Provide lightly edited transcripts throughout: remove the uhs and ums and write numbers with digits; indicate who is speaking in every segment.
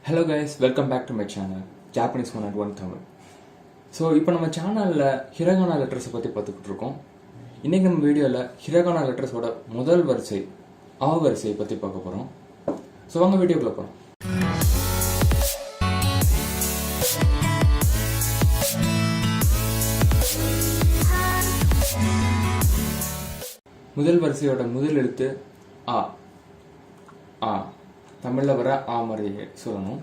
Speaker 1: Hello guys, welcome back to my channel, Japanese 101 Tamil. So, இப்போ நம்ம சேனலில் ஹிரகானா லெட்டர்ஸை பற்றி பார்த்துக்கிட்டு இருக்கோம். இன்றைக்கி நம்ம வீடியோவில் ஹிரகானா லெட்டர்ஸோட முதல் வரிசை ஆ வரிசையை பற்றி பார்க்க போகிறோம். ஸோ வாங்க வீடியோக்குள்ளே போகிறோம். முதல் வரிசையோட முதல் எழுத்து ஆ. ஆ தமிழில் வர ஆ மாதிரி சொல்லணும்.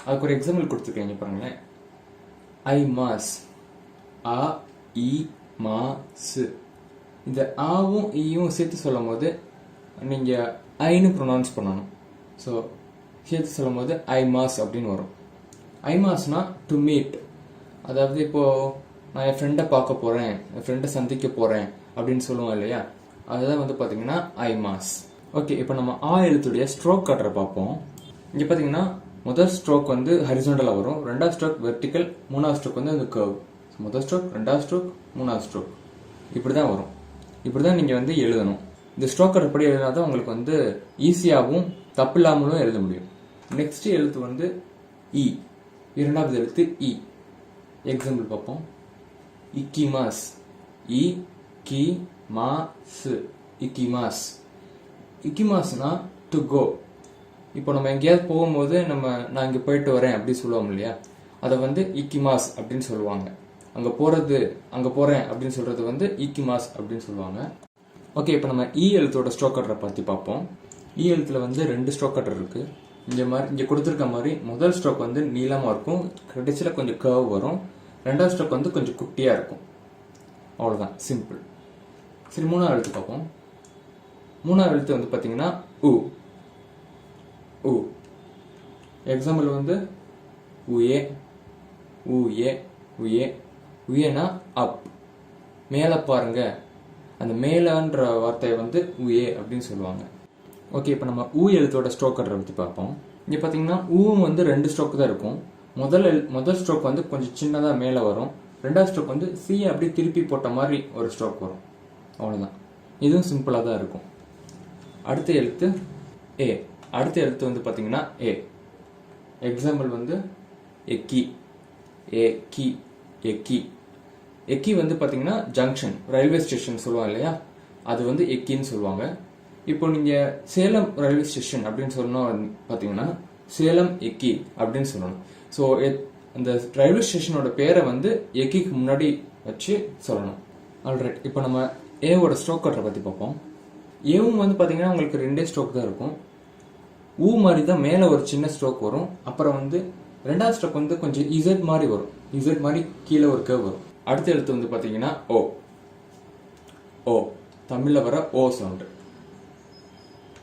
Speaker 1: அதுக்கு ஒரு எக்ஸாம்பிள் கொடுத்துருக்கீங்க பாருங்களேன். ஐ மாஸ், ஆ இ மா சு. இந்த ஆவும் ஈயும் சேர்த்து சொல்லும் போது நீங்கள் ஐன்னு ப்ரொனவுன்ஸ் பண்ணணும். ஸோ சேர்த்து சொல்லும் போது ஐ மாஸ் அப்படின்னு வரும். ஐ மாஸ்னா டு மீட், அதாவது இப்போது நான் என் ஃப்ரெண்டை பார்க்க போகிறேன், என் ஃப்ரெண்டை சந்திக்க போகிறேன் அப்படின்னு சொல்லுவோம் இல்லையா, அதுதான் வந்து பார்த்தீங்கன்னா ஐ மாஸ். ஓகே, இப்போ நம்ம ஆ எழுத்துடைய ஸ்ட்ரோக் காட்டுற பார்ப்போம். இங்கே பார்த்தீங்கன்னா முதல் ஸ்ட்ரோக் வந்து ஹரிசாண்டலாக வரும், ரெண்டாவது ஸ்ட்ரோக் வெர்டிக்கல், மூணாவது ஸ்ட்ரோக் வந்து அந்த கர்வ். முதல் ஸ்ட்ரோக், ரெண்டாவது ஸ்ட்ரோக், மூணாவது ஸ்ட்ரோக், இப்படி தான் வரும். இப்படி தான் நீங்கள் வந்து எழுதணும். இந்த ஸ்ட்ரோக் காட்டுறபடி எழுதினா தான் உங்களுக்கு வந்து ஈஸியாகவும் தப்பு இல்லாமலும் எழுத முடியும். நெக்ஸ்ட் எழுத்து வந்து இ, இரண்டாவது எழுத்து இ. எக்ஸாம்பிள் பார்ப்போம். இக்கிமாஸ், இ கி மா சு, இக்கிமாஸ். இக்கிமாஸ்னா டு கோ. இப்போ நம்ம எங்கேயாவது போகும்போது நான் இங்கே போயிட்டு வரேன் அப்படி சொல்லுவோம் இல்லையா, அதை வந்து இக்கிமாஸ் அப்படின்னு சொல்லுவாங்க. அங்கே போகிறேன் அப்படின்னு சொல்கிறது வந்து இக்கிமாஸ் அப்படின்னு சொல்லுவாங்க. ஓகே, இப்போ நம்ம இ எழுத்தோட ஸ்ட்ரோக் கட்டரை பற்றி பார்ப்போம். இ எழுத்தில் வந்து 2 ஸ்ட்ரோக் கட்டர் இருக்குது. இங்கே கொடுத்துருக்க மாதிரி முதல் ஸ்ட்ரோக் வந்து நீளமாக இருக்கும், கடைசியில் கொஞ்சம் கர்வ் வரும். ரெண்டாவது ஸ்ட்ரோக் வந்து கொஞ்சம் குட்டியாக இருக்கும். அவ்வளோதான், சிம்பிள். சரி, மூணாவது எழுத்து பார்ப்போம். மூணாவது எழுத்து வந்து பார்த்தீங்கன்னா உ. உ எக்ஸாம்பிள் வந்து உயே, உயே, உயே. உயேனா அப், மேலே பாருங்க. அந்த மேலன்ற வார்த்தையை வந்து உயே அப்படின்னு சொல்லுவாங்க. ஓகே, இப்போ நம்ம ஊ எழுத்தோட ஸ்ட்ரோக் கட்டரை பற்றி பார்ப்போம். இங்கே பார்த்தீங்கன்னா ஊவும் வந்து 2 ஸ்ட்ரோக் தான் இருக்கும். முதல் ஸ்ட்ரோக் வந்து கொஞ்சம் சின்னதாக மேலே வரும். ரெண்டாவது ஸ்ட்ரோக் வந்து சி அப்படியே திருப்பி போட்ட மாதிரி ஒரு ஸ்ட்ரோக் வரும். அவ்வளோதான், இதுவும் சிம்பிளாக தான் இருக்கும். அடுத்த எழுத்து ஏ. அடுத்த எழுத்து வந்து பார்த்தீங்கன்னா ஏ. எக்ஸாம்பிள் வந்து எக்கி, ஏ கி, எக்கி. எக்கி வந்து பார்த்தீங்கன்னா ஜங்ஷன், ரயில்வே ஸ்டேஷன் சொல்லுவாங்க இல்லையா, அது வந்து எக்கின்னு சொல்லுவாங்க. இப்போ நீங்கள் சேலம் ரயில்வே ஸ்டேஷன் அப்படின்னு சொல்லணும் பார்த்தீங்கன்னா சேலம் எக்கி அப்படின்னு சொல்லணும். ஸோ அந்த ரயில்வே ஸ்டேஷனோட பேரை வந்து எக்கிக்கு முன்னாடி வச்சு சொல்லணும். ஆல்ரைட், இப்போ நம்ம ஏவோட ஸ்ட்ரோக் கட்டரை பற்றி பார்ப்போம். ஏவும் வந்து பார்த்தீங்கன்னா உங்களுக்கு 2 ஸ்ட்ரோக் தான் இருக்கும். ஊ மாதிரி தான் மேலே ஒரு சின்ன ஸ்ட்ரோக் வரும். அப்புறம் வந்து ரெண்டாவது ஸ்ட்ரோக் வந்து கொஞ்சம் இசட் மாதிரி வரும். இசட் மாதிரி கீழே ஒரு கர்வ் வரும். அடுத்த எழுத்து வந்து பார்த்தீங்கன்னா ஓ. ஓ தமிழில் வர ஓ சவுண்டு.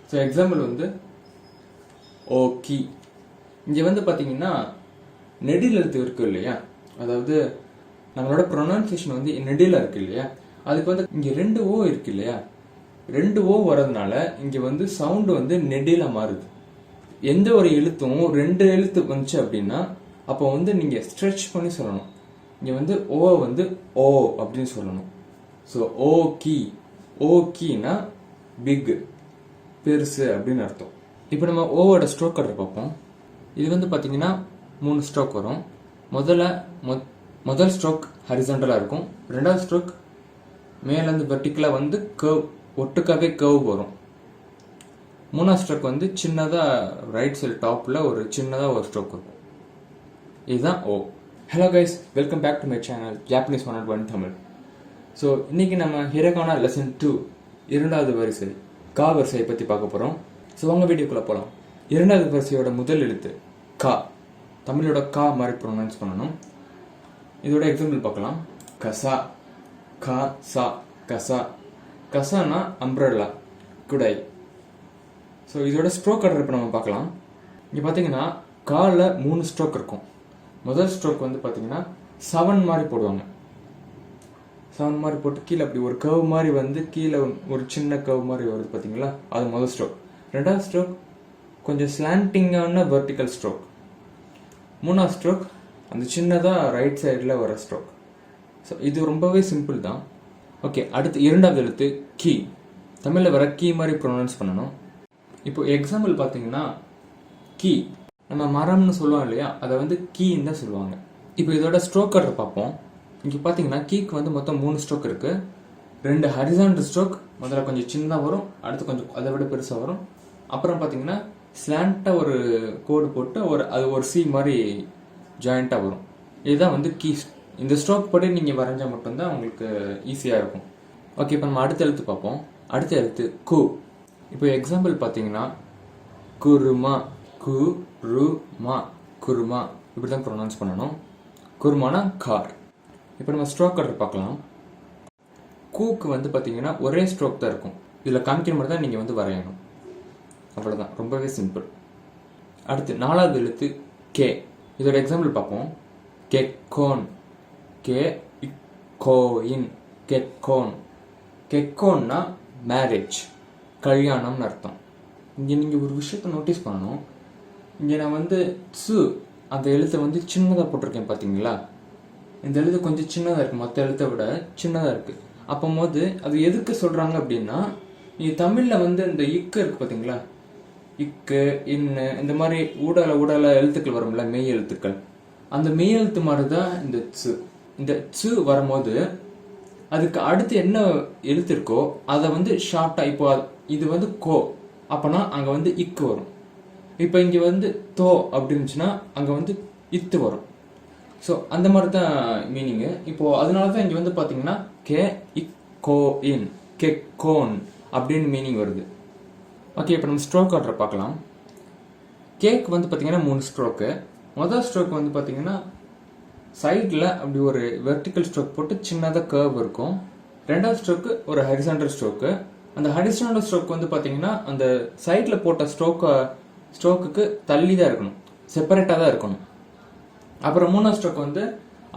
Speaker 1: ஸோ எக்ஸாம்பிள் வந்து ஓ கி. இங்கே வந்து பார்த்தீங்கன்னா நெடில் எழுத்து இருக்கு இல்லையா, அதாவது நம்மளோட ப்ரொனன்சியேஷன் வந்து நெடில இருக்கு இல்லையா, அதுக்கு வந்து இங்கே 2 ஓ இருக்கு இல்லையா, 2 ஓ வரதுனால இங்கே வந்து சவுண்டு வந்து நெடில மாறுது. எந்த ஒரு எழுத்தும் 2 எழுத்து வந்துச்சு அப்படின்னா அப்போ வந்து நீங்கள் ஸ்ட்ரெச் பண்ணி சொல்லணும். இங்கே வந்து ஓ வந்து ஓ அப்படின்னு சொல்லணும். ஸோ ஓ கி, ஓ கீனா பிக், பெருசு அப்படின்னு அர்த்தம். இப்போ நம்ம ஓவோட ஸ்ட்ரோக் கட்டர் பார்ப்போம். இது வந்து பார்த்தீங்கன்னா 3 ஸ்ட்ரோக் வரும். முதல் ஸ்ட்ரோக் ஹரிசாண்டலாக இருக்கும். ரெண்டாவது ஸ்ட்ரோக் மேலேருந்து வெர்டிக்கலாக வந்து கர்வ், ஒட்டுக்காவே கர்வ் வரும். மூணாவது ஸ்ட்ரோக் வந்து சின்னதாக ரைட் சைடு டாப்பில் ஒரு சின்னதாக ஒரு ஸ்ட்ரோக் இருக்கும். இதுதான் ஓ. Hello guys, welcome back to my channel Japanese 101 Tamil. So இன்னைக்கு நம்ம ஹிரகானா லெசன் 2 இரண்டாவது வரிசை கா வரிசையை பற்றி பார்க்க போகிறோம். ஸோ வாங்க வீடியோக்குள்ளே போகலாம். இரண்டாவது வரிசையோட முதல் எழுத்து கா. தமிழோட கா மாதிரி ப்ரொனவுன்ஸ் பண்ணணும். இதோட எக்ஸாம்பிள் பார்க்கலாம். கசா, கா சா, கசா. கசானா அம்ப்ரெல்லா, குடை. ஸோ இதோட ஸ்ட்ரோக் கட்டர் இப்போ நம்ம பார்க்கலாம். இங்கே பார்த்தீங்கன்னா காலில் 3 ஸ்ட்ரோக் இருக்கும். முதல் ஸ்ட்ரோக் வந்து பார்த்தீங்கன்னா 7 மாதிரி போடுவாங்க. 7 மாதிரி போட்டு கீழே அப்படி ஒரு கர்வ் மாதிரி வந்து கீழே ஒரு சின்ன கர்வ் மாதிரி வருது பார்த்தீங்களா, அது முதல் ஸ்ட்ரோக். ரெண்டாவது ஸ்ட்ரோக் கொஞ்சம் ஸ்லாண்டிங்கான வெர்டிக்கல் ஸ்ட்ரோக். மூணாவது ஸ்ட்ரோக் அந்த சின்னதாக ரைட் சைடில் வர ஸ்ட்ரோக். ஸோ இது ரொம்பவே சிம்பிள் தான். ஓகே, அடுத்து இரண்டாவது எழுத்து கீ. தமிழில் வர கீ மாதிரி ப்ரொனவுன்ஸ் பண்ணணும். இப்போ எக்ஸாம்பிள் பார்த்தீங்கன்னா கீ. நம்ம மரம்னு சொல்லுவோம் இல்லையா, அதை வந்து கீன்னு தான் சொல்லுவாங்க. இப்போ இதோட ஸ்ட்ரோக் ஆர்டர் பார்ப்போம். இங்கே பார்த்தீங்கன்னா கீக்கு வந்து மொத்தம் 3 ஸ்ட்ரோக் இருக்கு. 2 ஹரிசாண்டல் ஸ்ட்ரோக், முதல்ல கொஞ்சம் சின்னதாக வரும், அடுத்து கொஞ்சம் அதை விட பெருசாக வரும். அப்புறம் பார்த்தீங்கன்னா ஸ்லாண்டாக ஒரு கோடு போட்டு அது ஒரு சி மாதிரி ஜாயிண்ட்டாக வரும். இதுதான் வந்து கீ. இந்த ஸ்ட்ரோக் படி நீங்கள் வரைஞ்சால் மட்டும்தான் உங்களுக்கு ஈஸியாக இருக்கும். ஓகே, இப்போ நம்ம அடுத்த எழுத்து பார்ப்போம். அடுத்த எழுத்து கு. இப்போ எக்ஸாம்பிள் பார்த்தீங்கன்னா குருமா, குருமா, குருமா இப்படி தான் ப்ரொனவுன்ஸ் பண்ணணும். குருமானா கார். இப்போ நம்ம ஸ்ட்ரோக் ஆர்டர் பார்க்கலாம். கூக்கு வந்து பார்த்தீங்கன்னா ஒரே ஸ்ட்ரோக் தான் இருக்கும். இதில் காமிக்கிற மாதிரி தான் நீங்கள் வந்து வரையணும். அவ்வளோதான், ரொம்பவே சிம்பிள். அடுத்து 4வது எழுத்து கே. இதோட எக்ஸாம்பிள் பார்ப்போம். கெக்கோன், கே கோயின், கெக்கோன். கெக்கோன்னா மேரேஜ், கல்யாணம்னு அர்த்தம். இங்கே நீங்கள் ஒரு விஷயத்தை நோட்டீஸ் பண்ணணும். இங்கே நான் வந்து சு அந்த எழுத்தை வந்து சின்னதாக போட்டிருக்கேன் பார்த்தீங்களா. இந்த எழுத்து கொஞ்சம் சின்னதாக இருக்குது, மற்ற எழுத்தை விட சின்னதாக இருக்குது. அப்போது அது எதுக்கு சொல்கிறாங்க அப்படின்னா, நீங்கள் தமிழில் வந்து இந்த இக்கு இருக்குது பார்த்தீங்களா, இக்கு இன்னு இந்த மாதிரி ஊடல எழுத்துக்கள் வரும்ல, மெய் எழுத்துக்கள். அந்த மெய் எழுத்து மாதிரி தான் இந்த சு. இந்த சு வரும்போது அதுக்கு அடுத்து என்ன எழுத்து இருக்கோ அதை வந்து ஷார்ட்டாக, இப்போ இது வந்து கோ அப்போனா அங்கே வந்து இக்கு வரும். இப்போ இங்கே வந்து தோ அப்படின்னுச்சுன்னா அங்கே வந்து இத்து வரும். ஸோ அந்த மாதிரி தான் மீனிங்கு. இப்போது அதனால தான் இங்கே வந்து பார்த்தீங்கன்னா கே இக்கோ இன், கே கோன் அப்படின்னு மீனிங் வருது. ஓகே, இப்போ நம்ம ஸ்ட்ரோக் ஆர்டர் பார்க்கலாம். கேக் வந்து பார்த்தீங்கன்னா 3 ஸ்ட்ரோக்கு. முதல் ஸ்ட்ரோக் வந்து பார்த்தீங்கன்னா சைடில் அப்படி ஒரு வெர்டிக்கல் ஸ்ட்ரோக் போட்டு சின்னதாக கர்வ் இருக்கும். 2வது ஸ்ட்ரோக்கு ஒரு ஹரிசாண்டல் ஸ்ட்ரோக்கு. அந்த ஹரிசாண்டல் ஸ்ட்ரோக் வந்து பார்த்தீங்கன்னா அந்த சைடில் போட்ட ஸ்ட்ரோக்குக்கு தள்ளி தான் இருக்கணும், செப்பரேட்டாக தான் இருக்கணும். அப்புறம் 3வது ஸ்ட்ரோக் வந்து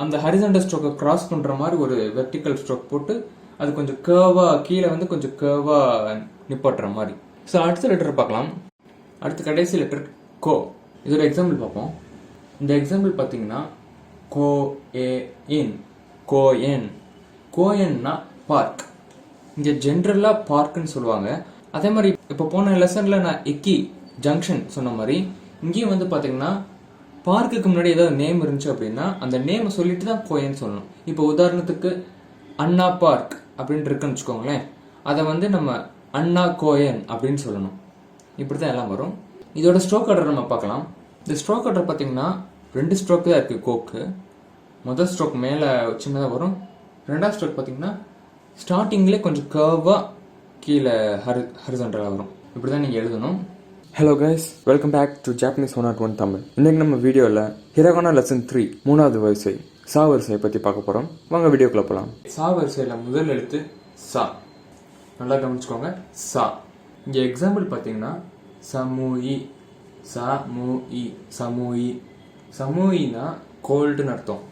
Speaker 1: அந்த ஹரிசாண்டல் ஸ்ட்ரோக்கை கிராஸ் பண்ணுற மாதிரி ஒரு வெர்டிக்கல் ஸ்ட்ரோக் போட்டு அது கொஞ்சம் கர்வாக கீழே வந்து கொஞ்சம் கர்வாக நிப்பாட்டுற மாதிரி. ஸோ அடுத்த லெட்டர் பார்க்கலாம். அடுத்த கடைசி லெட்டர் கோ. இதோட எக்ஸாம்பிள் பார்ப்போம். இந்த எக்ஸாம்பிள் பார்த்தீங்கன்னா கோ ஏ இன், கோயன். கோயன்னா பார்க். இங்கே ஜென்ரலாக பார்க்குன்னு சொல்லுவாங்க. அதே மாதிரி இப்போ போன லெசனில் நான் எக்கி ஜங்ஷன் சொன்ன மாதிரி இங்கேயும் வந்து பார்த்தீங்கன்னா பார்க்குக்கு முன்னாடி ஏதாவது நேம் இருந்துச்சு அப்படின்னா அந்த நேமை சொல்லிட்டு தான் கோயன்னு சொல்லணும். இப்போ உதாரணத்துக்கு அண்ணா பார்க் அப்படின்னு இருக்குன்னு வச்சுக்கோங்களேன், அதை வந்து நம்ம அண்ணா கோயன் அப்படின்னு சொல்லணும். இப்படி தான் எல்லாம் வரும். இதோட ஸ்ட்ரோக் ஆர்டர் நம்ம பார்க்கலாம். இந்த ஸ்ட்ரோக் ஆர்டர் பார்த்தீங்கன்னா 2 ஸ்ட்ரோக் தான் இருக்குது கோக்கு. முதல் ஸ்ட்ரோக் மேலே சின்னதாக வரும். 2வது ஸ்ட்ரோக் பார்த்தீங்கன்னா ஸ்டார்டிங்லேயே கொஞ்சம் கர்வாக கீழே ஹரிசாண்டலாக வரும். இப்படி தான் நீங்கள் எழுதணும். Hello guys, welcome back to Japanese 101 Tamil. இன்றைக்கி நம்ம வீடியோவில் ஹிரகானா லெசன் 3 3வது வரிசை சா வரிசையை பற்றி பார்க்க போகிறோம். வாங்க வீடியோக்குள்ள போகலாம். சா வரிசையில் முதல் எழுத்து சா. நல்லா கவனிச்சுக்கோங்க, சா. இங்கே எக்ஸாம்பிள் பார்த்தீங்கன்னா சமூயி, சமூயி, சமூயி. சமூயினா கோல்டுன்னு அர்த்தம்,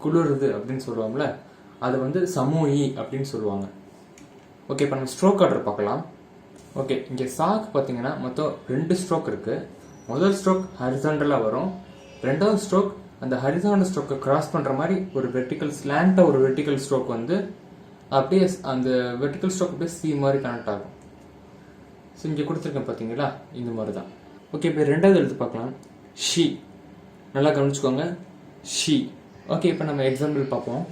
Speaker 1: குளிருது அப்படின்னு சொல்லுவாங்கள்ல, அது வந்து சமூயி அப்படின்னு சொல்லுவாங்க. ஓகே, இப்போ நம்ம ஸ்ட்ரோக் ஆர்டர் பார்க்கலாம். ஓகே, இங்கே சாக்கு பார்த்தீங்கன்னா மொத்தம் 2 ஸ்ட்ரோக் இருக்குது. முதல் ஸ்ட்ரோக் ஹரிசாண்டலாக வரும். 2வது ஸ்ட்ரோக் அந்த ஹரிசாண்டல் ஸ்ட்ரோக்கை கிராஸ் பண்ணுற மாதிரி ஒரு வெர்டிக்கல் ஸ்லாண்டாக ஒரு வெர்டிக்கல் ஸ்ட்ரோக் வந்து அப்படியே அந்த வெர்டிக்கல் ஸ்ட்ரோக் அப்படியே சி மாதிரி கனெக்ட் ஆகும். ஸோ இங்கே கொடுத்துருக்கேன் பார்த்தீங்களா, இந்த மாதிரி தான். ஓகே, இப்போ 2வது எழுத்து பார்க்கலாம். ஷி. நல்லா கவனிச்சுக்கோங்க, ஷி. ஓகே, இப்போ நம்ம எக்ஸாம்பிள் பார்ப்போம்.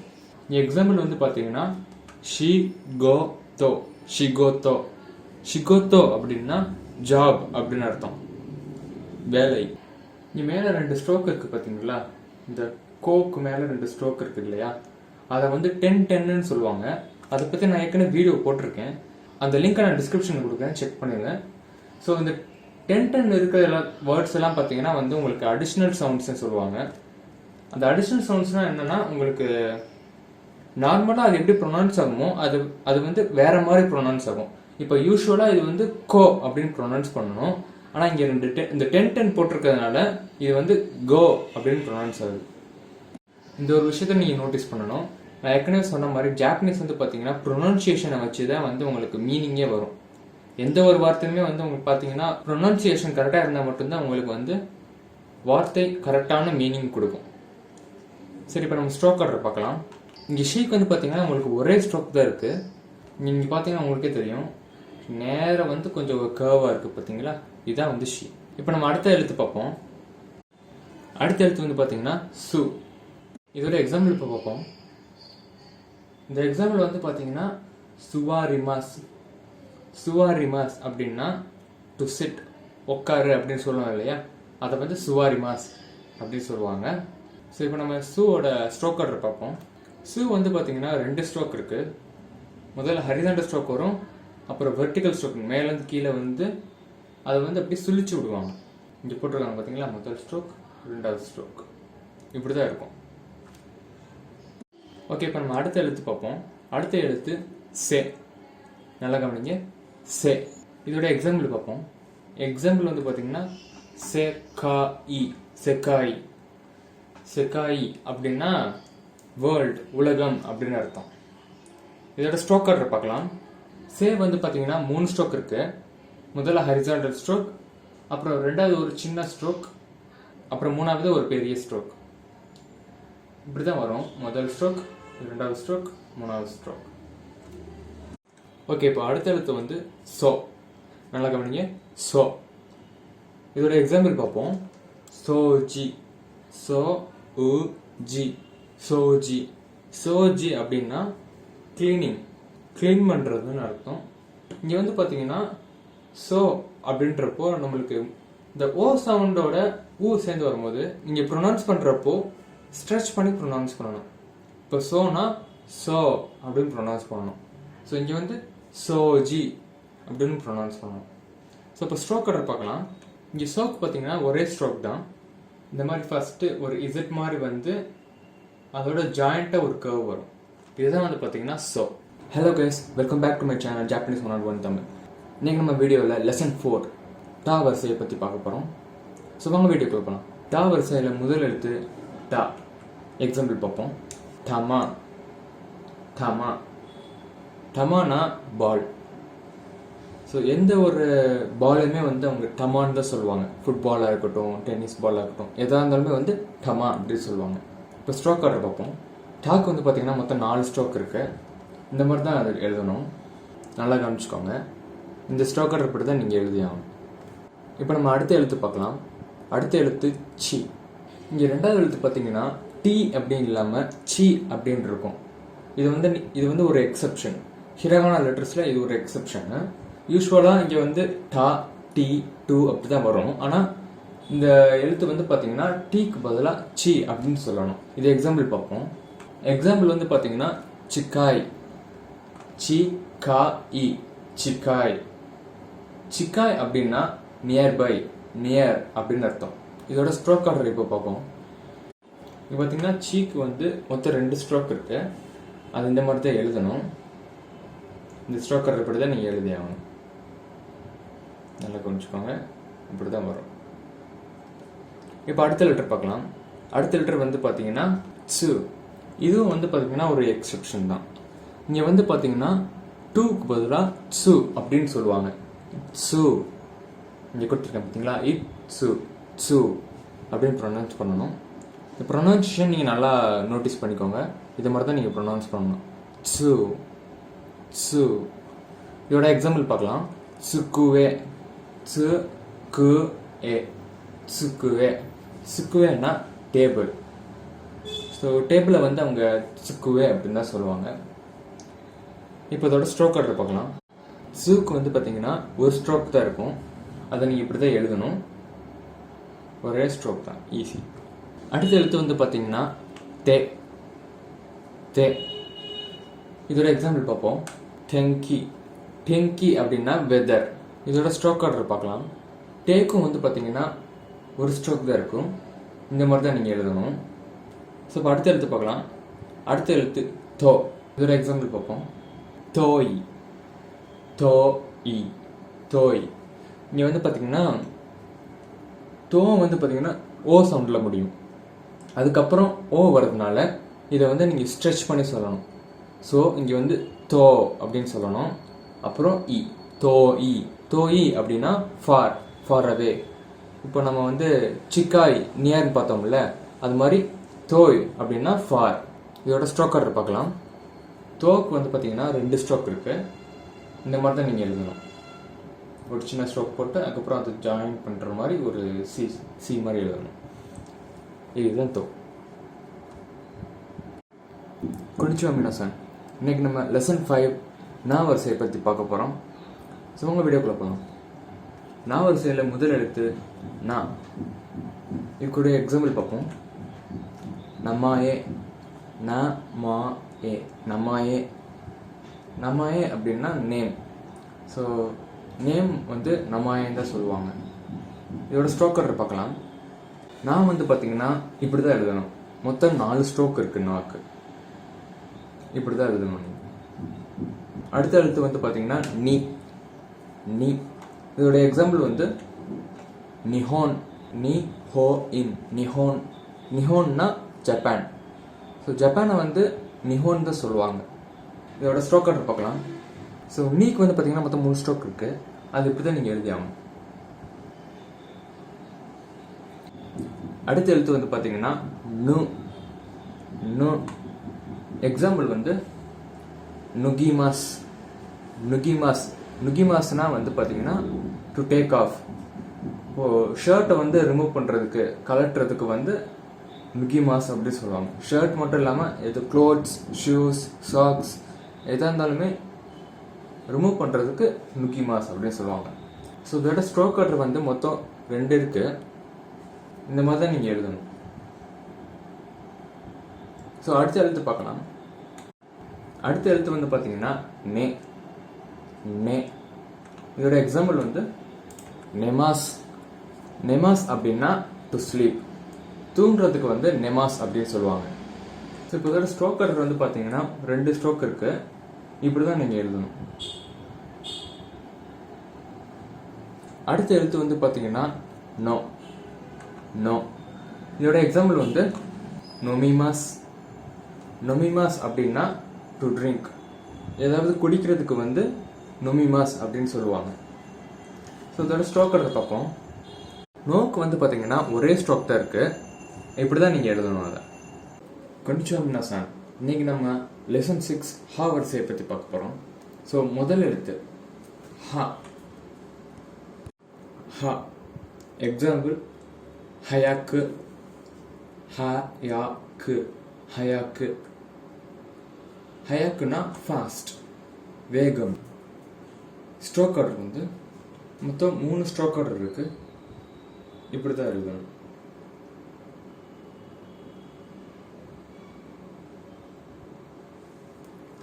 Speaker 1: எக்ஸாம்பிள் வந்து பார்த்தீங்கன்னா ஷி கோ தோ, ஷிகோத்தோ. ஷிகோத்தோ அப்படின்னா ஜாப் அப்படின்னு அர்த்தம், வேலை. இங்கே மேலே 2 ஸ்ட்ரோக் இருக்குது பார்த்தீங்களா, இந்த கோக்கு மேலே 2 ஸ்ட்ரோக் இருக்குது இல்லையா, அதை வந்து 10-10ன்னு சொல்லுவாங்க. அதை பற்றி நான் ஏற்கனவே வீடியோ போட்டிருக்கேன். அந்த லிங்க்கை நான் டிஸ்கிரிப்ஷனில் கொடுக்குறேன், செக் பண்ணுங்க. ஸோ இந்த 10-10 இருக்கிற வேர்ட்ஸ் எல்லாம் பார்த்தீங்கன்னா வந்து உங்களுக்கு அடிஷ்னல் சவுண்ட்ஸ்ன்னு சொல்லுவாங்க. அந்த அடிஷ்னல் சவுண்ட்ஸ்னால் என்னென்னா, உங்களுக்கு நார்மலாக அது எப்படி ப்ரொனவுன்ஸ் ஆகுமோ அது வந்து வேற மாதிரி ப்ரொனவுன்ஸ் ஆகும். இப்போ யூஸ்வலாக இது வந்து கோ அப்படின்னு ப்ரொனவுன்ஸ் பண்ணணும். ஆனால் இங்கே இந்த 10-10 போட்டிருக்கிறதுனால இது வந்து கோ அப்படின்னு ப்ரொனவுன்ஸ் ஆகுது. இந்த ஒரு விஷயத்த நீங்கள் நோட்டீஸ் பண்ணணும். நான் ஏற்கனவே சொன்ன மாதிரி ஜாப்பனீஸ் வந்து பார்த்தீங்கன்னா ப்ரொனவுன்சியேஷனை வச்சு தான் வந்து உங்களுக்கு மீனிங்கே வரும். எந்த ஒரு வார்த்தையுமே வந்து உங்களுக்கு பார்த்தீங்கன்னா ப்ரொனவுன்சியேஷன் கரெக்டாக இருந்தால் மட்டும்தான் உங்களுக்கு வந்து வார்த்தை கரெக்டான மீனிங் கொடுக்கும். சரி, இப்போ நம்ம ஸ்ட்ரோக் ஆர்டர் பார்க்கலாம். இங்கே ஷீக்கு வந்து பார்த்தீங்கன்னா உங்களுக்கு ஒரே ஸ்ட்ரோக் தான் இருக்குது. நீங்கள் பார்த்தீங்கன்னா உங்களுக்கே தெரியும், நேரம் வந்து கொஞ்சம் கர்வாக இருக்குது பார்த்தீங்களா, இதுதான் வந்து ஷீ. இப்போ நம்ம அடுத்த எழுத்து பார்ப்போம். அடுத்த எழுத்து வந்து பார்த்தீங்கன்னா சு. இதோட எக்ஸாம்பிள் இப்போ பார்ப்போம். இந்த எக்ஸாம்பிள் வந்து பார்த்தீங்கன்னா சுவாரிமாஸ். சுவாரிமாஸ் அப்படின்னா டு சிட், உட்காரு அப்படின்னு சொல்லுவாங்க இல்லையா, அதை வந்து சுவாரிமாஸ் அப்படின்னு சொல்லுவாங்க. ஸோ இப்போ நம்ம சூவோட ஸ்ட்ரோக் ஆர்டர் பார்ப்போம். சூ வந்து பார்த்தீங்கன்னா 2 ஸ்ட்ரோக் இருக்குது. முதல்ல ஹரிசாண்டல் ஸ்ட்ரோக் வரும், அப்புறம் வெர்டிக்கல் ஸ்ட்ரோக் மேலேருந்து கீழே வந்து அதை வந்து அப்படியே சுழிச்சு விடுவாங்க. இங்கே போட்டிருக்காங்க பார்த்தீங்களா, முதல் ஸ்ட்ரோக், 2வது ஸ்ட்ரோக், இப்படி தான் இருக்கும். ஓகே, இப்போ நம்ம அடுத்த எழுத்து பார்ப்போம். அடுத்த எழுத்து சே. நல்லா கவனிங்க, சே. இதோட எக்ஸாம்பிள் பார்ப்போம். எக்ஸாம்பிள் வந்து பார்த்தீங்கன்னா செகாயி. செகாயி. செகாயி அப்படின்னா வேர்ல்டு, உலகம் அப்படின்னு அர்த்தம். இதோட ஸ்ட்ரோக் ஆர்டர் பார்க்கலாம். சே வந்து பார்த்தீங்கன்னா 3 ஸ்ட்ரோக் இருக்கு. முதல்ல ஹரிசாண்டல் ஸ்ட்ரோக், அப்புறம் 2வது ஒரு சின்ன ஸ்ட்ரோக், அப்புறம் 3வது ஒரு பெரிய ஸ்ட்ரோக். இப்படி தான் வரும். முதல் ஸ்ட்ரோக், 2வது ஸ்ட்ரோக், 3வது ஸ்ட்ரோக். ஓகே, இப்போ அடுத்த எழுத்து வந்து சோ. நல்லா கவனிங்க, சோ. இதோட எக்ஸாம்பிள் பார்ப்போம். சோஜி. சோ உ ஜி. சோஜி. சோஜி அப்படின்னா கிளீனிங், கிளீன் பண்ணுறதுன்னு அர்த்தம். இங்கே வந்து பார்த்தீங்கன்னா சோ அப்படின்றப்போ நம்மளுக்கு இந்த ஓ சவுண்டோட ஊ சேர்ந்து வரும்போது இங்கே ப்ரொனவுன்ஸ் பண்ணுறப்போ ஸ்ட்ரெச் பண்ணி ப்ரொனவுன்ஸ் பண்ணணும். இப்போ சோனா சோ அப்படின்னு ப்ரொனவுன்ஸ் பண்ணணும். ஸோ இங்கே வந்து சோஜி அப்படின்னு ப்ரொனவுன்ஸ் பண்ணணும். ஸோ இப்போ ஸ்ட்ரோக் ஆர்டர் பார்க்கலாம். இங்கே சோக்கு பார்த்தீங்கன்னா ஒரே ஸ்ட்ரோக் தான். இந்த மாதிரி ஃபஸ்ட்டு ஒரு இசட் மாதிரி வந்து அதோட ஜாயிண்ட்டாக ஒரு கர்வ் வரும். இதுதான் வந்து பார்த்தீங்கன்னா so. Hello guys, welcome back to my channel Japanese 101 Tamil. இன்றைக்கி நம்ம வீடியோவில் லெசன் 4 டா வரிசையை பற்றி பார்க்க போகிறோம். ஸோ வாங்க வீடியோ பார்க்கலாம். டா வரிசையில் முதல் எழுத்து டா. எக்ஸாம்பிள் பார்ப்போம். டமா. டமா. டமானா பால். ஸோ எந்த ஒரு பாலுமே வந்து அவங்க டமான்னு தான் சொல்லுவாங்க. ஃபுட்பாலாக இருக்கட்டும், டென்னிஸ் பாலாக இருக்கட்டும், எதாக இருந்தாலுமே வந்து டமா அப்படின்னு சொல்லுவாங்க. இப்போ ஸ்ட்ரோக் ஆர்டர் பார்ப்போம். டாக் வந்து பார்த்தீங்கன்னா மொத்தம் 4 ஸ்ட்ரோக் இருக்குது. இந்த மாதிரி தான் அது எழுதணும். நல்லா கவனிச்சுக்கோங்க. இந்த ஸ்ட்ரோக் ஆர்டர் படி தான் நீங்கள் எழுதி ஆகணும். இப்போ நம்ம அடுத்த எழுத்து பார்க்கலாம். அடுத்த எழுத்து சி. இங்கே 2வது எழுத்து பார்த்தீங்கன்னா டி அப்படின்னு இல்லாமல் சி அப்படின்னு இருக்கும். இது வந்து ஒரு எக்ஸப்ஷன். ஹிரகானா லெட்டர்ஸில் இது ஒரு எக்ஸப்ஷனு. யூஸ்வலாக இங்கே வந்து டா, டி, டூ அப்படி தான் வரும். ஆனால் இந்த எழுத்து வந்து பார்த்தீங்கன்னா டீக்கு பதிலாக சி அப்படின்னு சொல்லணும். இது எக்ஸாம்பிள் பார்ப்போம். எக்ஸாம்பிள் வந்து பார்த்தீங்கன்னா சிக்காய். சி கா இ. சிக்காய். சிக்காய் அப்படின்னா நியர்பை, நியர் அப்படின்னு அர்த்தம். இதோட ஸ்ட்ரோக் ஆர்டர் இப்போ பார்ப்போம். இப்போ பார்த்தீங்கன்னா சீக்கு வந்து மொத்தம் 2 ஸ்ட்ரோக் இருக்கு. அது இந்த மாதிரி தான் எழுதணும். இந்த ஸ்ட்ரோக் ஆர்டர் இப்படி தான் நீங்கள் எழுதி ஆகணும். நல்லா கொஞ்சிக்கோங்க, இப்படி தான் வரும். இப்போ அடுத்த லெட்டர் பார்க்கலாம். அடுத்த லெட்டர் வந்து பார்த்தீங்கன்னா சு. இதுவும் வந்து பார்த்தீங்கன்னா ஒரு எக்ஸெப்ஷன் தான். இங்கே வந்து பார்த்தீங்கன்னா டூக்கு பதிலாக சு அப்படின்னு சொல்லுவாங்க. சு இங்கே கொடுத்துருக்கேன் பார்த்தீங்களா, இட் சு. சு அப்படின்னு ப்ரொனவுன்ஸ் பண்ணணும். இந்த ப்ரொனவுன்சியேஷன் நீங்கள் நல்லா நோட்டீஸ் பண்ணிக்கோங்க. இது மாதிரி தான் நீங்கள் ப்ரொனவுன்ஸ் பண்ணணும். சு. சு. இதோட எக்ஸாம்பிள் பார்க்கலாம். சுக்குவே. சு கு ஏ. சுக்குவே. சுக்குவேன்னா டேபிள். ஸோ டேபிளை வந்து அவங்க சுக்குவே அப்படின்னு தான் சொல்லுவாங்க. இப்போ இதோட ஸ்ட்ரோக் ஆர்டர் பார்க்கலாம். சுக்கு வந்து பார்த்தீங்கன்னா ஒரு ஸ்ட்ரோக் தான் இருக்கும். அதை நீங்கள் இப்படி தான் எழுதணும். ஒரே ஸ்ட்ரோக் தான், ஈஸி. அடுத்த எழுத்து வந்து பார்த்தீங்கன்னா தே. தே. இதோட எக்ஸாம்பிள் பார்ப்போம். டெங்கி. டெங்கி அப்படின்னா வெதர். இதோட ஸ்ட்ரோக் ஆர்டர் பார்க்கலாம். டேக்கும் வந்து பார்த்தீங்கன்னா ஒரு ஸ்ட்ரோக் தான் இருக்கும். இந்த மாதிரி தான் நீங்கள் எழுதணும். ஸோ இப்போ அடுத்த எழுத்து பார்க்கலாம். அடுத்த எழுத்து தோ. இதோட எக்ஸாம்பிள் பார்ப்போம். தோய். தோ இ. தோய். இங்கே வந்து பார்த்தீங்கன்னா தோ வந்து பார்த்தீங்கன்னா ஓ சவுண்டில் முடியும். அதுக்கப்புறம் ஓ வர்றதுனால இதை வந்து நீங்கள் ஸ்ட்ரெச் பண்ணி சொல்லணும். ஸோ இங்கே வந்து தோ அப்படின்னு சொல்லணும். அப்புறம் இ. தோ இ. தோ இ அப்படின்னா ஃபார், ஃபார் அவே. இப்போ நம்ம வந்து சிக்காய் நியர்னு பார்த்தோம்ல, அது மாதிரி தோய் அப்படின்னா ஃபார். இதோட ஸ்ட்ரோக் ஆர்டர் பார்க்கலாம். தோக்கு வந்து பார்த்தீங்கன்னா 2 ஸ்ட்ரோக் இருக்குது. இந்த மாதிரி தான் நீங்கள் எழுதணும். ஒரு சின்ன ஸ்ட்ரோக் போட்டு அதுக்கப்புறம் அதை ஜாயின் பண்ணுற மாதிரி ஒரு சி மாதிரி எழுதணும். இதுதான் தோ. konnichiwa minasan. இன்னைக்கு நம்ம லெசன் 5 நான் வரிசையை பற்றி பார்க்க போகிறோம். ஸோ உங்கள் வீடியோக்குள்ளே போகலாம். நான் வரிசையில் முதல் எழுத்து நான். இதுக்குடைய எக்ஸாம்பிள் பார்ப்போம். நம்மாயே, ந மா ஏ, நம்மாயே. நம்மாயே அப்படின்னா நேம். ஸோ நேம் வந்து நம்மாயேன்னு தான் சொல்லுவாங்க. இதோட ஸ்ட்ரோக் ஆர்டர் பார்க்கலாம். நான் வந்து பார்த்தீங்கன்னா இப்படி தான் எழுதணும். மொத்தம் 4 ஸ்ட்ரோக் இருக்கு நாக்கு. இப்படி தான் எழுதணும். அடுத்த எழுத்து வந்து பார்த்தீங்கன்னா நீ. நீ இதோட எக்ஸாம்பிள் வந்து நிஹோன். நீ ஹோ இன், நிஹோன். நிஹோன்னா ஜப்பான். ஸோ ஜப்பானை வந்து நிஹோன் தான் சொல்லுவாங்க. இதோட ஸ்ட்ரோக் ஆர்டர் பார்க்கலாம். ஸோ நீக்கு வந்து பார்த்தீங்கன்னா மொத்தம் 3 ஸ்ட்ரோக் இருக்கு. அது இப்படி தான் நீங்கள் எழுதி ஆகணும். அடுத்த எழுத்து வந்து பார்த்தீங்கன்னா நு. நு எக்ஸாம்பிள் வந்து நுகிமாஸ். நுகிமாஸ். நுகிமாஸ்னா வந்து பார்த்தீங்கன்னா டு டேக் ஆஃப். இப்போது ஷர்ட்டை வந்து ரிமூவ் பண்ணுறதுக்கு கலட்டுறதுக்கு வந்து நுகிமாஸ் அப்படி சொல்லுவாங்க. ஷர்ட் மட்டும் இல்லாமல் எது க்ளோத்ஸ், ஷூஸ், சாக்ஸ் எதாக இருந்தாலுமே ரிமூவ் பண்ணுறதுக்கு நுகிமாஸ் அப்படின்னு சொல்லுவாங்க. ஸோ இதோட ஸ்ட்ரோக் ஆர்டர் வந்து மொத்தம் 2 இருக்கு. இந்த மாதிரி தான் நீங்கள் எழுதணும். ஸோ அடுத்த எழுத்து பார்க்கலாம். அடுத்த எழுத்து வந்து பார்த்தீங்கன்னா நே. நே இதோட எக்ஸாம்பிள் வந்து நெமாஸ். நெமாஸ் அப்படின்னா டு ஸ்லீப். தூங்குறதுக்கு வந்து நெமாஸ் அப்படின்னு சொல்லுவாங்க. ஸோ இப்போ இதோட ஸ்ட்ரோக் ஆர்டர் வந்து பார்த்தீங்கன்னா 2 ஸ்ட்ரோக் இருக்கு. இப்படி தான் நீங்கள் எழுதணும். அடுத்த எழுத்து வந்து பார்த்தீங்கன்னா நோ. நோ இதோட எக்ஸாம்பிள் வந்து நொமிமாஸ். நொமிமாஸ் அப்படின்னா டு ட்ரிங்க். ஏதாவது குடிக்கிறதுக்கு வந்து நொமிமாஸ் அப்படின்னு சொல்லுவாங்க. ஸோ இதோட ஸ்ட்ரோக் ஆர்டர் பார்ப்போம். நோக்கு வந்து பார்த்தீங்கன்னா ஒரே ஸ்ட்ரோக் தான் இருக்கு. இப்படி தான் நீங்கள் எழுதணும் அதை. konnichiwa minasan. இன்னைக்கு நம்ம லெசன் 6 ஹா வரிசையை பற்றி பார்க்க போகிறோம். ஸோ முதல் எழுத்து ஹா. ஹா எக்ஸாம்பிள் ஹயாக்கு. ஹயாக்கு. ஹயாக்கு. ஹயாக்குனா ஃபாஸ்ட், வேகம். ஸ்ட்ரோக் ஆர்டர் வந்து மொத்தம் 3 ஸ்ட்ரோக் ஆர்டர் இருக்கு. இப்படி தான் எழுதணும்.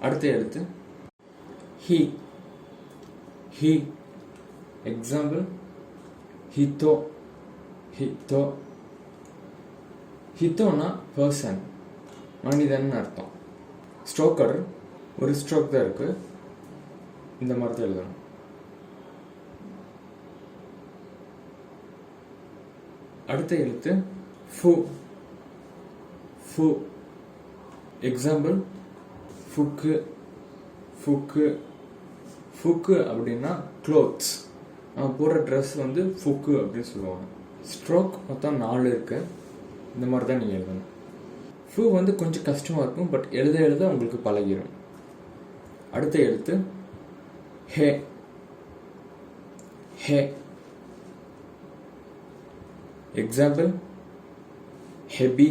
Speaker 1: அடுத்த எழுத்து ஹி. ஹி எக்ஸாம்பிள் ஹித்தோ. ஹித்தோ. ஹித்தோனா பர்சன், மனிதன் அர்த்தம். ஸ்ட்ரோக் ஆர்டர் ஒரு ஸ்ட்ரோக் தான் இருக்கு. இந்த மாதிரி தான் எழுதணும். அடுத்த எழுத்து ஃபு. ஃபு எக்ஸாம்பிள் ஃபுக்கு. ஃபுக்கு. ஃபுக்கு அப்படின்னா க்ளோத்ஸ். நம்ம போடுற ட்ரெஸ் வந்து ஃபுக்கு அப்படின்னு சொல்லுவாங்க. ஸ்ட்ரோக் மொத்தம் 4 இருக்கு. இந்த மாதிரி தான் நீங்கள் எழுதணும். ஃபு வந்து கொஞ்சம் கஷ்டமாக இருக்கும், பட் எழுத எழுத உங்களுக்கு பழகிடும். அடுத்த எழுத்து ஹே. ஹே எக்ஸாம்பிள் ஹெபி.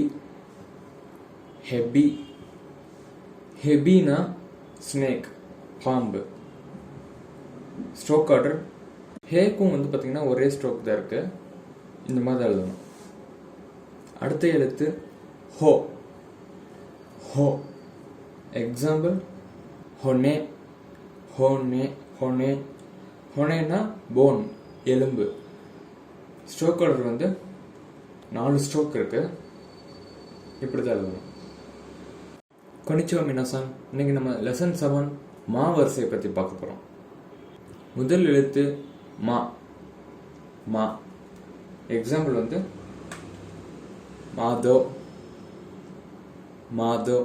Speaker 1: ஹெபி. ஹெபினா ஸ்னேக், பாம்பு. ஸ்ட்ரோக் ஆர்டர் ஹேக்கும் வந்து பார்த்தீங்கன்னா ஒரே ஸ்ட்ரோக் தான் இருக்கு. இந்த மாதிரி தான் எழுதணும். அடுத்த எழுத்து ஹோ. ஹோ எக்ஸாம்பிள் ஹொனே. ஹோனே. ஹொனே. ஹொனேனா போன், எலும்பு. ஸ்ட்ரோக் ஆர்டர் வந்து 4 ஸ்ட்ரோக் இருக்கு. இப்படி தான் எழுதணும். konnichiwa minasan. இன்னைக்கு நம்ம லெசன் 7 மா வரிசையை பற்றி பார்க்க போகிறோம். முதல் எழுத்து மா. மா எக்ஸாம்பிள் வந்து மாதோ. மாதோ.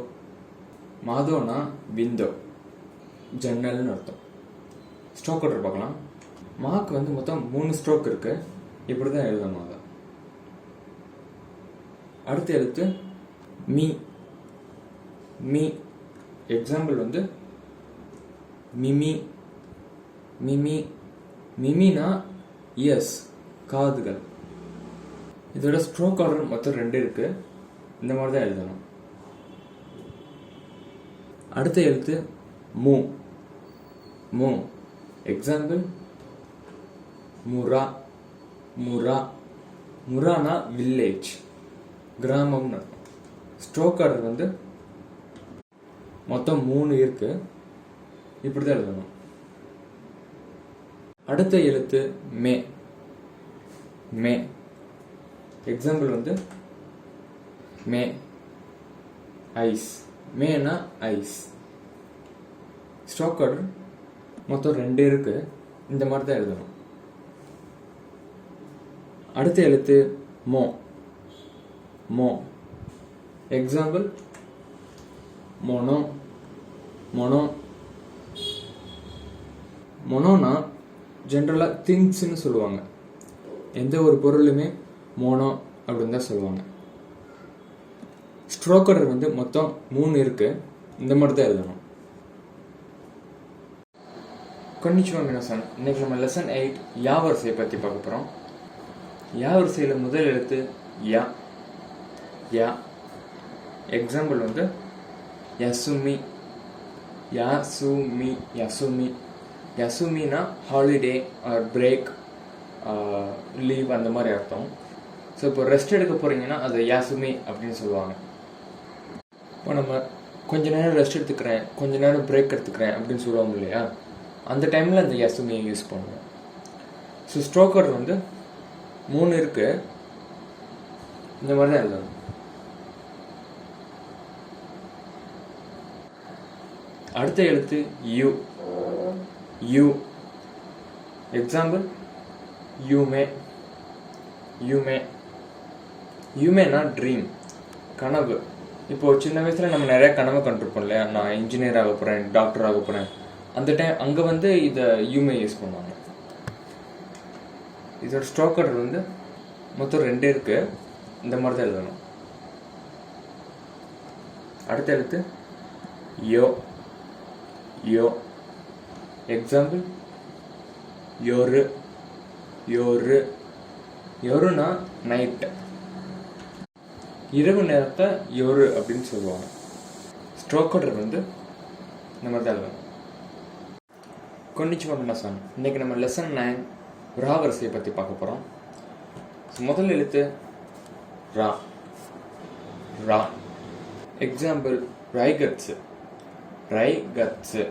Speaker 1: மாதோனா விண்டோ, ஜன்னல்னு அர்த்தம். ஸ்ட்ரோக் ஆர்டர் பார்க்கலாம். மாக்கு வந்து மொத்தம் 3 ஸ்ட்ரோக் இருக்கு. இப்படி தான் எழுதணும் அதை. அடுத்த எழுத்து மீ. மீ எக்ஸாம்பிள் வந்து மிமி. மிமி மிமினா இயர்ஸ், காதுகள். இதோட ஸ்ட்ரோக் ஆர்டர் மொத்தம் 2 இருக்கு. இந்த மாதிரி தான் எழுதணும். அடுத்த எழுத்து மூ. மூ. எக்ஸாம்பிள் முரா. முரா. முரானா வில்லேஜ், கிராமம்னு. ஸ்ட்ரோக் ஆர்டர் வந்து மொத்தம் 3 இருக்கு. இப்படிதான் எழுதணும். அடுத்த எழுத்து மே. மே. எக்ஸாம்பிள் வந்து மே, ஐஸ். மேனா ஐஸ். ஸ்ட்ரோக் ஆர்டர் மொத்தம் 2 இருக்கு. இந்த மாதிரி தான் எழுதணும். அடுத்த எழுத்து மோ. மோ. Example mono. மொனோ. மொனோனா ஜென்ரலாக திங்ஸ்ன்னு சொல்லுவாங்க. எந்த ஒரு பொருளுமே மோனோ அப்படின்னு தான் சொல்லுவாங்க. ஸ்ட்ரோக் ஆர்டர் வந்து மொத்தம் 3 இருக்கு. இந்த மாதிரி தான் எழுதணும். கொன்னிச்சிவா மினோசன். இன்னைக்கு நம்ம லெசன் 8 யா வரிசையை பற்றி பார்க்க போகிறோம். யா வரிசையில் முதல் எழுத்து யா. யா. எக்ஸாம்பிள் வந்து யசுமி. யாசுமி. யசுமி. யசுமினா ஹாலிடே ஆர் பிரேக், லீவ் அந்த மாதிரி அர்த்தம். ஸோ இப்போ ரெஸ்ட் எடுக்க போகிறீங்கன்னா அது யாசுமி அப்படின்னு சொல்லுவாங்க. இப்போ நம்ம கொஞ்ச நேரம் ரெஸ்ட் எடுத்துக்கிறேன், கொஞ்ச நேரம் பிரேக் எடுத்துக்கிறேன் அப்படின்னு சொல்லுவாங்க இல்லையா, அந்த டைமில் அந்த யசுமியை யூஸ் பண்ணுவோம். ஸோ ஸ்ட்ரோக் ஆர்டர் வந்து 3 இருக்கு. இந்த மாதிரி தான் எழுதணும். அடுத்த எழுத்து யூ. யூ. எக்ஸாம்பிள் யூமே. யூமே. யூமேனா ட்ரீம், கனவு. இப்போ சின்ன வயசுல நம்ம நிறைய கனவு கண்டிருப்போம் இல்லையா, நான் இன்ஜினியர் ஆக போறேன், டாக்டர் ஆக போறேன். அந்த டைம் அங்கே வந்து இதை யூமே யூஸ் பண்ணுவாங்க. இதோட ஸ்ட்ரோக் ஆர்டர் வந்து மொத்தம் 2 இருக்கு. இந்த மாதிரி தான் எழுதணும். அடுத்த எழுத்து யோ. யோ. எக்ஸாம்பிள் யோரு. யோரு. யோருனா நைட், இரவு நேரத்தை யோரு அப்படின்னு சொல்லுவாங்க. ஸ்ட்ரோக் ஆர்டர் வந்து இந்த மாதிரி தான் எழுதணும். கொன்னிச்சிவா மினோசன். இன்னைக்கு நம்ம லெசன் 9 ரா வரிசையை பற்றி பார்க்க போகிறோம். முதல் எழுத்து ரா. ரா. எக்ஸாம்பிள் ரைகட்ஸ். ரைகட்ஸ்.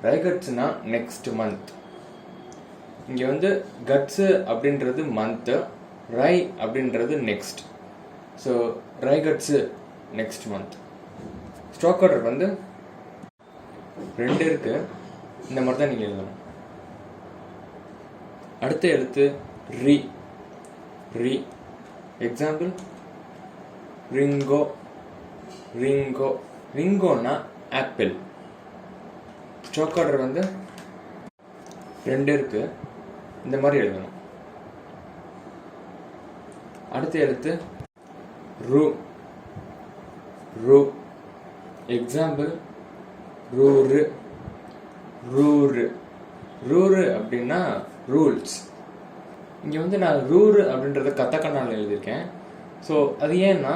Speaker 1: ரைகட்ஸ்னா நெக்ஸ்ட் மந்த். இங்கே வந்து கட்ஸு அப்படின்றது மந்த்து, ரை அப்படின்றது நெக்ஸ்ட். ஸோ ரைகட்ஸு நெக்ஸ்ட் மந்த். ஸ்ட்ரோக் ஆர்டர் வந்து 2 இருக்கு. இந்த மாதிரி தான் நீங்கள் எழுதணும். அடுத்த எழுத்து ரி. ரி. எக்ஸாம்பிள் ரிங்கோ. ரிங்கோ. ரிங்கோனா ஆப்பிள். ஸ்ட்ரோக் ஆர்டர் வந்து 2 இருக்கு. இந்த மாதிரி எழுதணும். அடுத்த எழுத்து ரு. ரு. எக்ஸாம்பிள் ரூரு. ரூரு. ரூரு அப்படின்னா ரூல்ஸ். இங்கே வந்து நான் ரூரு அப்படின்றத கத்தக்கண்ணால் எழுதியிருக்கேன். ஸோ அது ஏன்னா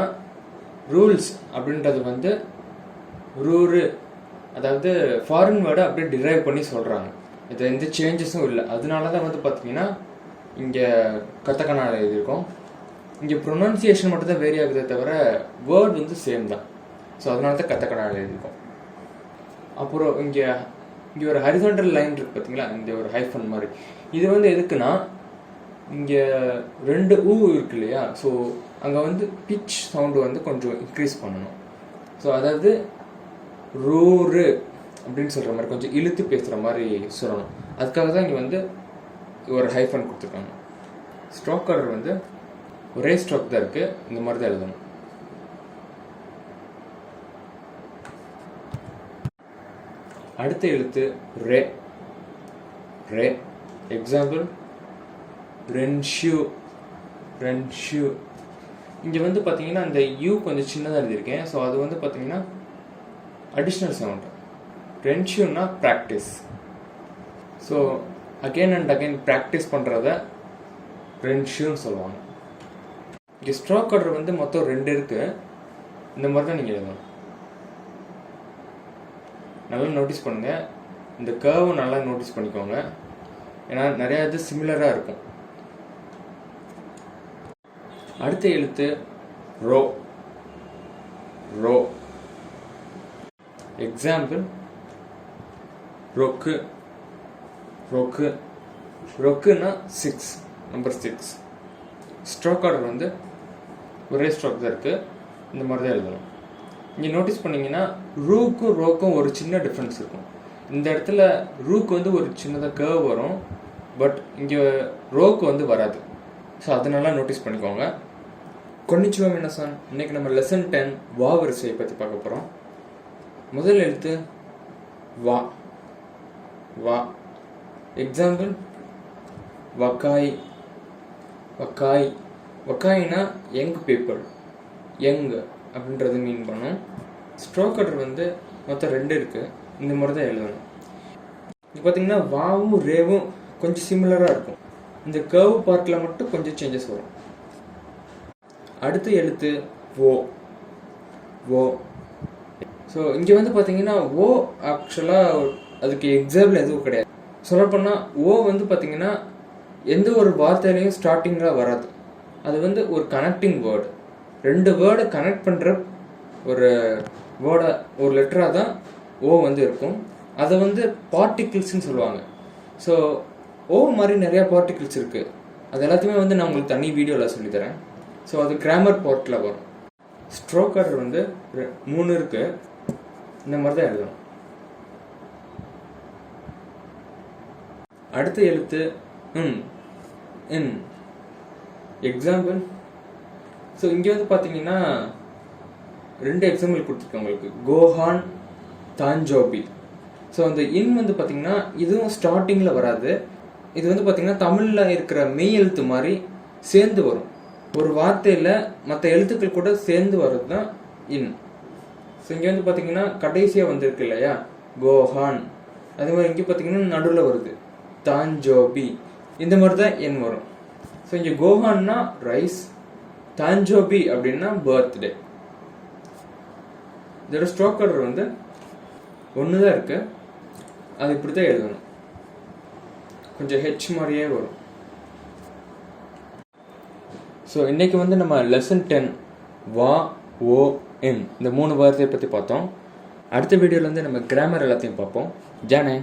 Speaker 1: ரூல்ஸ் அப்படின்றது வந்து ரூரு, அதாவது ஃபாரின் வேர்டை அப்படியே டிரைவ் பண்ணி சொல்கிறாங்க. இது எந்த சேஞ்சஸும் இல்லை. அதனால தான் வந்து பார்த்தீங்கன்னா இங்கே கத்தக்கண்ணால் எழுதியிருக்கோம். இங்கே ப்ரொனன்சியேஷன் மட்டும் தான் வேரி ஆகுதே தவிர வேர்ட் வந்து சேம் தான். ஸோ அதனால தான் கத்தக்கண்ணால் எழுதியிருக்கோம். அப்புறம் இங்கே ஒரு ஹரிசாண்டல் லைன் இருக்குது பார்த்தீங்களா, இந்த ஒரு ஹைஃபன் மாதிரி. இது வந்து எதுக்குன்னா இங்கே 2 ஊ இருக்கு இல்லையா, ஸோ அங்கே வந்து பிச் சவுண்டு வந்து கொஞ்சம் இன்க்ரீஸ் பண்ணணும். ஸோ அதாவது ரூரு அப்படின்னு சொல்கிற மாதிரி கொஞ்சம் இழுத்து பேசுகிற மாதிரி சொல்லணும். அதுக்காக தான் இங்கே வந்து ஒரு ஹைஃபன் கொடுத்துருக்காங்க. ஸ்ட்ரோக் ஆர்டர் வந்து ஒரே ஸ்ட்ரோக் தான் இருக்குது. இந்த மாதிரி தான் எழுதணும். அடுத்த எழுத்து ரே. ரே. எக்ஸாம்பிள் ரென்ஷூ. ரென்ஷூ. இங்கே வந்து பார்த்தீங்கன்னா அந்த யூ கொஞ்சம் சின்னதாக எழுதியிருக்கேன். ஸோ அது வந்து பார்த்தீங்கன்னா அடிஷ்னல் சவுண்ட். ரென்ஷூனா practice. So again and again practice பண்ணுறத ரென்ஷூன்னு சொல்லுவாங்க. இங்கே ஸ்ட்ரோக் ஆர்டர் வந்து மொத்தம் 2 இருக்கு. இந்த மாதிரி தான் நீங்கள் எழுதணும். நல்லா நோட்டீஸ் பண்ணுங்க. இந்த கர்வும் நல்லா நோட்டீஸ் பண்ணிக்கோங்க. ஏன்னா நிறையா இது சிமிலராக இருக்கும். அடுத்த எழுத்து ரோ. ரோ. எக்ஸாம்பிள் ரொக்கு. ரொக்கு. ரொக்குன்னா 6, நம்பர் 6. ஸ்ட்ரோக் ஆர்டர் வந்து ஒரே ஸ்ட்ரோக் தான் இருக்குது. இந்த மாதிரி தான் எழுதணும். இங்கே நோட்டீஸ் பண்ணிங்கன்னா ரூக்கும் ரோக்கும் ஒரு சின்ன டிஃப்ரென்ஸ் இருக்கும். இந்த இடத்துல ரூக்கு வந்து ஒரு சின்னதாக கர்வ் வரும், பட் இங்கே ரோக்கு வந்து வராது. ஸோ அதனால நோட்டீஸ் பண்ணிக்கோங்க. கொன்னிச்சிவா மினசான். இன்னைக்கு நம்ம லெசன் 10 வா வரிசையை பற்றி பார்க்க போகிறோம். முதல் எழுத்து வா. வா. எக்ஸாம்பிள் வக்காய். வக்காய். வக்காய்னா யங் பீப்புள். யங் அப்படின்றது மீன் பண்ணும். ஸ்ட்ரோக் ஆர்டர் வந்து மொத்தம் 2 இருக்குது. இந்த மாதிரி தான் எழுதணும். இப்போ பார்த்தீங்கன்னா வாவும் ரேவும் கொஞ்சம் சிமிலராக இருக்கும். இந்த கர்வ் பார்ட்டில் மட்டும் கொஞ்சம் சேஞ்சஸ் வரும். அடுத்த எழுத்து ஓ. ஓ. ஸோ இங்கே வந்து பார்த்தீங்கன்னா ஓ ஆக்சுவலாக அதுக்கு எக்ஸாம்பிள் எதுவும் கிடையாது. சொல்லப்போனால் ஓ வந்து பார்த்தீங்கன்னா எந்த ஒரு வார்த்தையிலையும் ஸ்டார்டிங்கில் வராது. அது வந்து ஒரு கனெக்டிங் வேர்டு. 2 வேர்டை கனெக்ட் பண்ணுற ஒரு வேர்டை, ஒரு லெட்டராக தான் ஓ வந்து இருக்கும். அதை வந்து பார்ட்டிகிள்ஸ்ன்னு சொல்லுவாங்க. ஸோ ஓ மாதிரி நிறையா பார்ட்டிகிள்ஸ் இருக்குது. அது எல்லாத்தையுமே வந்து நான் உங்களுக்கு தனி வீடியோவில் சொல்லித்தரேன். ஸோ அது கிராமர் பார்ட்டில் வரும். ஸ்ட்ரோக் ஆர்டர் வந்து 3 இருக்குது. இந்த மாதிரி தான் எழுதணும். அடுத்த எழுத்து இன். எக்ஸாம்பிள். ஸோ இங்கே வந்து பார்த்தீங்கன்னா 2 எக்ஸாம்பிள் கொடுத்துருக்கேன் உங்களுக்கு. கோஹான், தாஞ்சோபி. ஸோ அந்த இன் வந்து பார்த்தீங்கன்னா இதுவும் ஸ்டார்டிங்கில் வராது. இது வந்து பார்த்தீங்கன்னா தமிழில் இருக்கிற மெய் எழுத்து மாதிரி சேர்ந்து வரும். ஒரு வார்த்தையில் மற்ற எழுத்துக்கள் கூட சேர்ந்து வர்றது தான் இன். ஸோ இங்கே வந்து பார்த்தீங்கன்னா கடைசியாக வந்திருக்கு இல்லையா, கோஹான். அதே மாதிரி இங்கே பார்த்தீங்கன்னா நடுவில் வருது தாஞ்சோபி. இந்த மாதிரி தான் என் வரும். ஸோ இங்கே கோஹான்னா ரைஸ், தாஞ்சோபி அப்படின்னா பர்த்டே. இதோட ஸ்ட்ரோக் ஆர்டர் வந்து 1 தான் இருக்கு. அது இப்படி தான் எழுதணும். கொஞ்சம் ஹெச் மாதிரியே வரும். ஸோ இன்னைக்கு வந்து நம்ம லெசன் 10 வா ஓ இன் இந்த 3 வார்த்தையை பற்றி பார்த்தோம். அடுத்த வீடியோவில் வந்து நம்ம கிராமர் எல்லாத்தையும் பார்ப்போம். ஜானே.